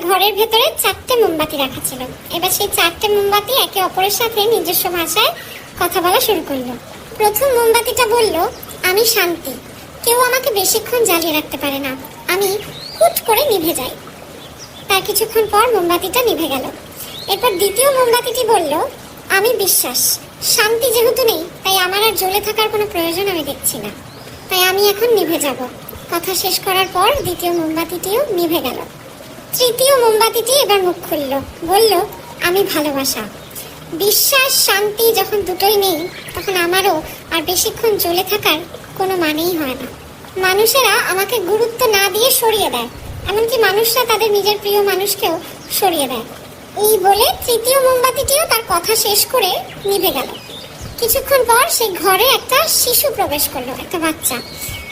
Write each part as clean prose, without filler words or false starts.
ঘরের ভেতরে 4টে মোমবাতি রাখা ছিল। এবার সেই 4টে মোমবাতি একে অপরের সাথে নিজস্ব ভাষায় কথা বলা শুরু করলো। প্রথম মোমবাতিটা বলল, আমি শান্তি, কেউ আমাকে বেশিক্ষণ জ্বালিয়ে রাখতে পারে না, আমি হুট করে নিভে যাই। তার কিছুক্ষণ পর মোমবাতিটা নিভে গেল। এরপর দ্বিতীয় মোমবাতিটি বলল, আমি বিশ্বাস, শান্তি যেহেতু নেই তাই আমার আর জ্বলে থাকার কোনো প্রয়োজন আমি দেখছি না, তাই আমি এখন নিভে যাব। কথা শেষ করার পর দ্বিতীয় মোমবাতিটিও নিভে গেল। তৃতীয় মোমবাতিটি এবার মুখ খুলল, বলল, আমি ভালোবাসা, বিশ্বাস, শান্তি যখন দুটোই নেই তখন আমারও আর বেশিক্ষণ জ্বলে থাকার কোনো মানেই হয় না। মানুষেরা আমাকে গুরুত্ব না দিয়ে সরিয়ে দেয়, এমনকি মানুষরা তাদের নিজের প্রিয় মানুষকেও সরিয়ে দেয়। এই বলে তৃতীয় মোমবাতিটিও তার কথা শেষ করে নিভে গেল। কিছুক্ষণ পর সেই ঘরে একটা শিশু প্রবেশ করলো, একটা বাচ্চা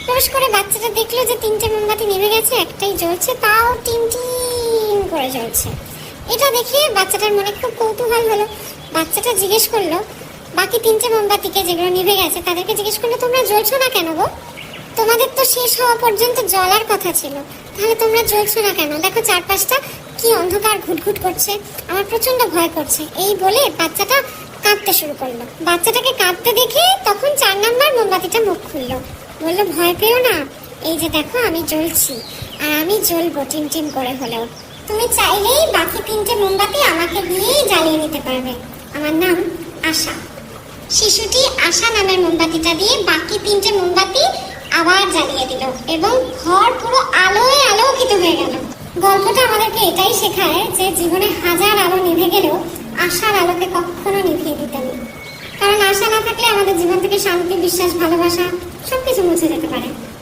প্রবেশ করে বাচ্চাটা দেখলো যে 3টে মোমবাতি নিভে গেছে, একটাই জ্বলছে, তাও টিম টিম করে জ্বলছে। এটা দেখে বাচ্চাটার মনে খুব কৌতূহল হলো। বাচ্চাটা জিজ্ঞেস করলো বাকি 3টে মোমবাতিকে, যেগুলো নিভে গেছে, তাদেরকে জিজ্ঞেস করলো, তোমরা জ্বলছো না কেন গো? তোমাদের তো শেষ হওয়া পর্যন্ত জ্বলার কথা ছিল, তাহলে তোমরা জ্বলছো না কেন? দেখো চারপাশটা কি অন্ধকার ঘুটঘুট করছে, আমার প্রচন্ড ভয় করছে। এই বলে বাচ্চাটা কাঁদতে শুরু করলো। বাচ্চাটাকে কাঁদতে দেখে তখন 4 নাম্বার মোমবাতিটা মুখ খুললো, বললো, ভয় পেও না, এই যে দেখো আমি জ্বলছি, আর আমি জ্বলবো টিম টিম করে হলেও। তুমি চাইলেই বাকি 3টে মোমবাতি আমাকে দিয়েই জ্বালিয়ে নিতে পারবে, আমার নাম আশা। শিশুটি আশা নামের মোমবাতিটা দিয়ে বাকি 3টে মোমবাতি আবার জ্বালিয়ে দিল এবং ঘর পুরো আলোয় আলোকিত হয়ে গেল। গল্পটা আমাদেরকে এটাই শেখায় যে জীবনে হাজার আলো নিভে গেলেও আশার আলোকে কখনো নিভিয়ে দিতে নেই, কারণ আশা না থাকলে আমাদের জীবন থেকে শান্তি, বিশ্বাস, ভালোবাসা সবকিছু মুছে যেতে পারে।